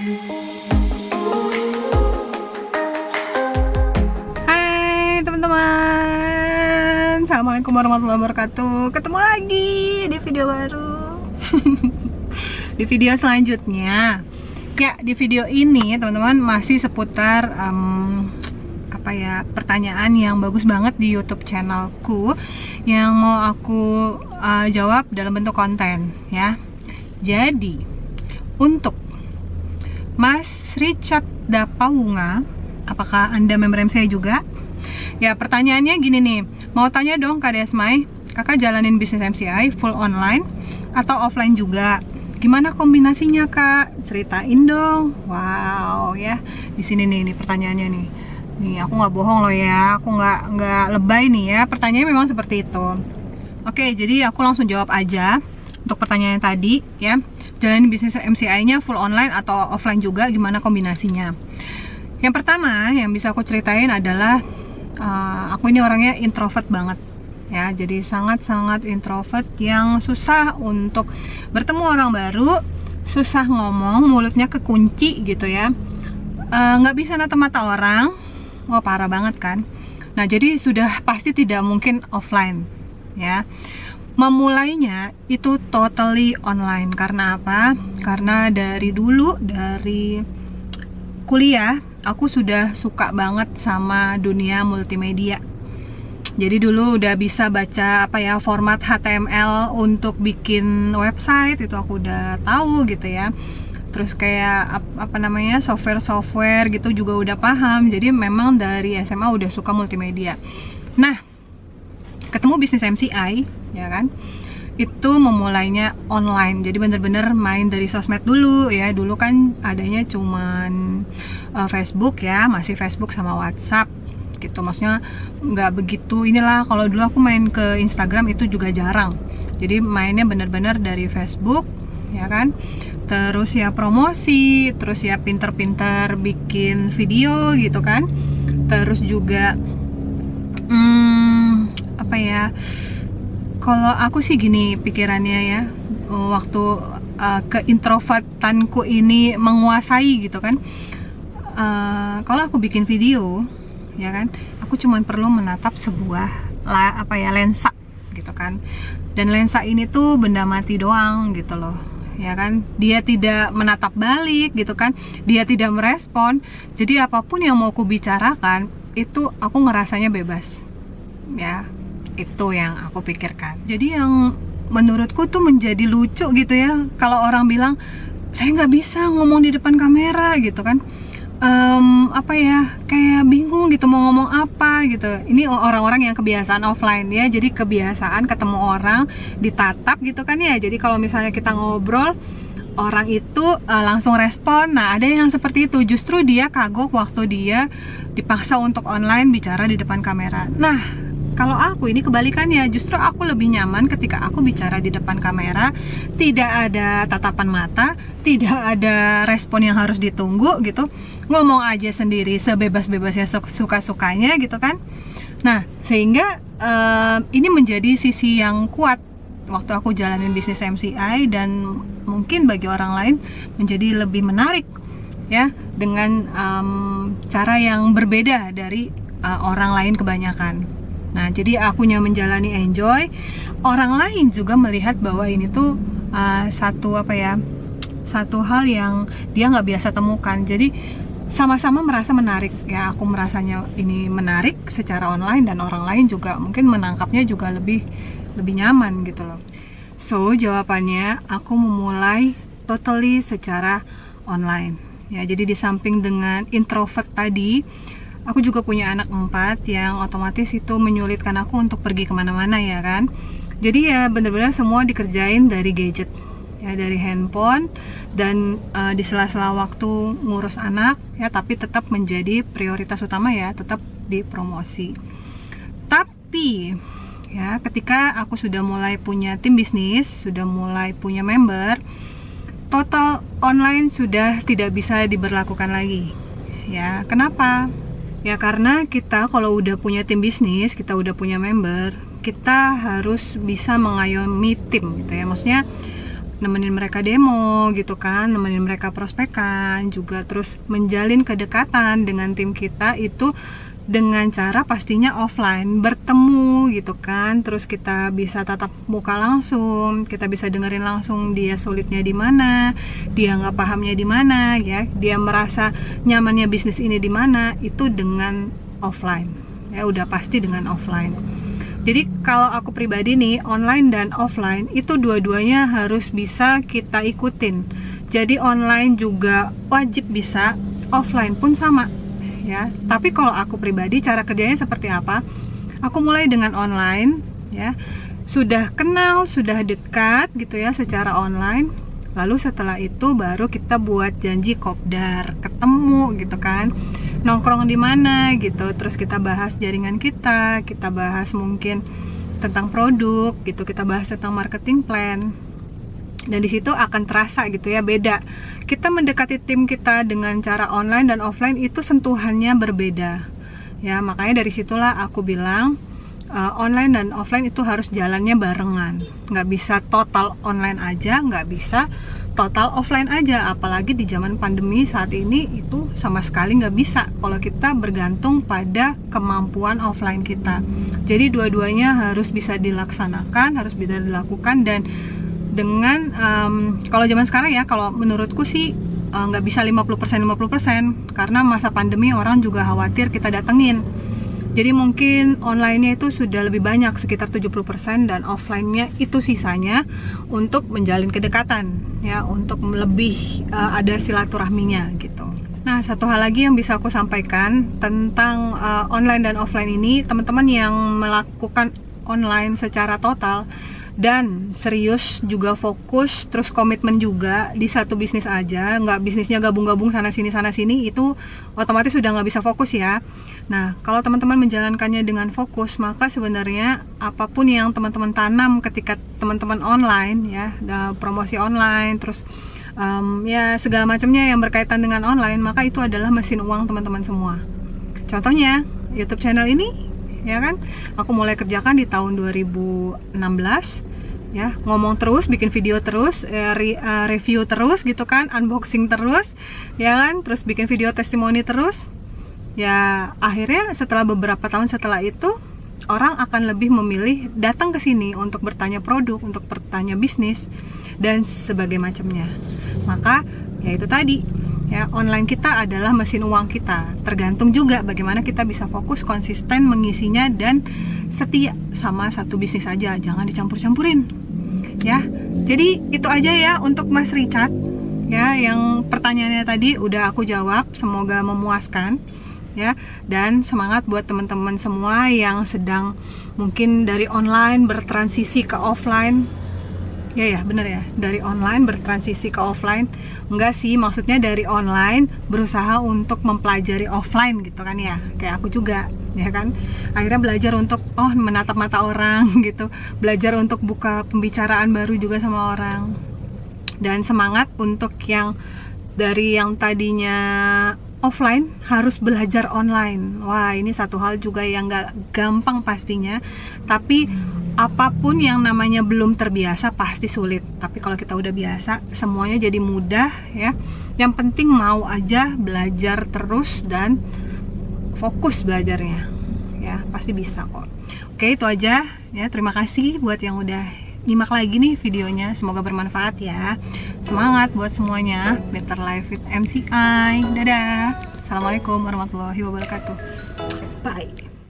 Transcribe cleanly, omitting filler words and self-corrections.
Hai teman-teman, assalamualaikum warahmatullahi wabarakatuh. Ketemu lagi di video baru. Di video selanjutnya, ya di video ini teman-teman masih seputar pertanyaan yang bagus banget di YouTube channelku yang mau aku jawab dalam bentuk konten ya. Jadi untuk Mas Richard Dapawunga, apakah Anda member MCI juga? Ya, pertanyaannya gini nih, mau tanya dong Kak Desmai, kakak jalanin bisnis MCI full online atau offline juga? Gimana kombinasinya Kak? Ceritain dong. Wow ya, di sini nih pertanyaannya nih. Nih aku nggak bohong loh ya, aku nggak lebay nih ya. Pertanyaannya memang seperti itu. Oke, jadi aku langsung jawab aja untuk pertanyaan tadi ya. Jalanin bisnis MCI-nya full online atau offline juga? Gimana kombinasinya? Yang pertama yang bisa aku ceritain adalah aku ini orangnya introvert banget ya, jadi sangat-sangat introvert yang susah untuk bertemu orang baru, susah ngomong, mulutnya kekunci gitu ya, nggak bisa natap mata orang. Wah parah banget kan. Nah jadi sudah pasti tidak mungkin offline ya. Memulainya itu totally online. Karena apa? Karena dari dulu, dari kuliah aku sudah suka banget sama dunia multimedia. Jadi dulu udah bisa baca format HTML untuk bikin website, itu aku udah tahu gitu ya. Terus kayak software gitu juga udah paham. Jadi memang dari SMA udah suka multimedia. Nah, ketemu bisnis MCI ya kan, itu memulainya online. Jadi bener-bener main dari sosmed dulu ya. Dulu kan adanya cuman Facebook ya, masih Facebook sama WhatsApp gitu. Maksudnya nggak begitu inilah. Kalau dulu aku main ke Instagram itu juga jarang. Jadi mainnya bener-bener dari Facebook ya kan. Terus ya promosi, terus ya pinter-pinter bikin video gitu kan. Terus juga kalau aku sih gini pikirannya ya, waktu keintrovertanku ini menguasai gitu kan. Kalau aku bikin video ya kan, aku cuman perlu menatap sebuah lensa gitu kan. Dan lensa ini tuh benda mati doang gitu loh ya kan. Dia tidak menatap balik gitu kan, dia tidak merespon. Jadi apapun yang mau aku bicarakan itu aku ngerasanya bebas ya. Itu yang aku pikirkan. Jadi yang menurutku tuh menjadi lucu gitu ya, kalau orang bilang saya nggak bisa ngomong di depan kamera gitu kan. Kayak bingung gitu mau ngomong apa gitu. Ini orang-orang yang kebiasaan offline ya, jadi kebiasaan ketemu orang ditatap gitu kan ya. Jadi kalau misalnya kita ngobrol, orang itu langsung respon. Nah ada yang seperti itu, justru dia kagok waktu dia dipaksa untuk online bicara di depan kamera. Nah kalau aku ini kebalikannya, justru aku lebih nyaman ketika aku bicara di depan kamera, tidak ada tatapan mata, tidak ada respon yang harus ditunggu gitu, ngomong aja sendiri sebebas-bebasnya, suka-sukanya gitu kan. Nah sehingga ini menjadi sisi yang kuat waktu aku jalanin bisnis MCI, dan mungkin bagi orang lain menjadi lebih menarik ya, dengan cara yang berbeda dari orang lain kebanyakan. Nah, jadi akunya menjalani enjoy, orang lain juga melihat bahwa ini tuh satu hal yang dia nggak biasa temukan. Jadi sama-sama merasa menarik ya. Aku merasanya ini menarik secara online, dan orang lain juga mungkin menangkapnya juga lebih nyaman gitu loh. So jawabannya, aku memulai totally secara online ya. Jadi di samping dengan introvert tadi, aku juga punya anak 4 yang otomatis itu menyulitkan aku untuk pergi kemana-mana ya kan. Jadi ya bener-bener semua dikerjain dari gadget ya, dari handphone, dan di sela-sela waktu ngurus anak ya, tapi tetap menjadi prioritas utama ya, tetap di promosi. Tapi ya ketika aku sudah mulai punya tim bisnis, sudah mulai punya member, total online sudah tidak bisa diberlakukan lagi ya. Kenapa? Ya karena kita kalau udah punya tim bisnis, kita udah punya member, kita harus bisa mengayomi tim gitu ya. Maksudnya nemenin mereka demo gitu kan, nemenin mereka prospekan juga, terus menjalin kedekatan dengan tim kita itu dengan cara pastinya offline, bertemu gitu kan, terus kita bisa tatap muka langsung, kita bisa dengerin langsung dia sulitnya di mana, dia nggak pahamnya di mana ya, dia merasa nyamannya bisnis ini di mana, itu dengan offline ya, udah pasti dengan offline. Jadi kalau aku pribadi nih, online dan offline itu dua-duanya harus bisa kita ikutin. Jadi online juga wajib bisa, offline pun sama ya. Tapi kalau aku pribadi, cara kerjanya seperti apa? Aku mulai dengan online ya, sudah kenal, sudah dekat gitu ya secara online. Lalu setelah itu baru kita buat janji kopdar, ketemu gitu kan, nongkrong di mana gitu, terus kita bahas jaringan kita bahas mungkin tentang produk gitu, kita bahas tentang marketing plan. Dan di situ akan terasa gitu ya, beda. Kita mendekati tim kita dengan cara online dan offline itu sentuhannya berbeda. Ya, makanya dari situlah aku bilang online dan offline itu harus jalannya barengan. Nggak bisa total online aja, nggak bisa total offline aja. Apalagi di zaman pandemi saat ini itu sama sekali nggak bisa kalau kita bergantung pada kemampuan offline kita. Jadi dua-duanya harus bisa dilaksanakan, harus bisa dilakukan. Dan dengan kalau zaman sekarang ya, kalau menurutku sih nggak bisa 50% karena masa pandemi orang juga khawatir kita datengin. Jadi mungkin online-nya itu sudah lebih banyak, sekitar 70%, dan offline-nya itu sisanya untuk menjalin kedekatan ya, untuk lebih ada silaturahminya gitu. Nah, satu hal lagi yang bisa aku sampaikan tentang online dan offline ini, teman-teman yang melakukan online secara total dan serius juga, fokus, terus komitmen juga di satu bisnis aja, nggak bisnisnya gabung-gabung sana sini, itu otomatis sudah nggak bisa fokus ya. Nah, kalau teman-teman menjalankannya dengan fokus, maka sebenarnya apapun yang teman-teman tanam ketika teman-teman online ya, promosi online, terus ya segala macamnya yang berkaitan dengan online, maka itu adalah mesin uang teman-teman semua. Contohnya YouTube channel ini ya kan, aku mulai kerjakan di tahun 2016 ya, ngomong terus, bikin video terus, review terus gitu kan, unboxing terus ya kan, terus bikin video testimoni terus ya. Akhirnya setelah beberapa tahun setelah itu, orang akan lebih memilih datang ke sini untuk bertanya produk, untuk bertanya bisnis dan sebagainya macamnya. Maka ya itu tadi ya, online kita adalah mesin uang kita. Tergantung juga bagaimana kita bisa fokus, konsisten mengisinya, dan setia sama satu bisnis aja, jangan dicampur-campurin ya. Jadi itu aja ya untuk Mas Richard ya, yang pertanyaannya tadi udah aku jawab, semoga memuaskan ya. Dan semangat buat teman-teman semua yang sedang mungkin dari online bertransisi ke offline. Ya bener ya, dari online bertransisi ke offline. Enggak sih, maksudnya dari online berusaha untuk mempelajari offline gitu kan ya, kayak aku juga ya kan, akhirnya belajar untuk menatap mata orang gitu, belajar untuk buka pembicaraan baru juga sama orang. Dan semangat untuk yang dari yang tadinya offline harus belajar online. Wah, ini satu hal juga yang gak gampang pastinya, tapi apapun yang namanya belum terbiasa pasti sulit. Tapi kalau kita udah biasa, semuanya jadi mudah ya. Yang penting mau aja belajar terus dan fokus belajarnya ya, pasti bisa kok. Oke, itu aja ya. Terima kasih buat yang udah nyimak lagi nih videonya, semoga bermanfaat ya. Semangat buat semuanya. Better Life with MCI. Dadah. Assalamualaikum warahmatullahi wabarakatuh. Bye.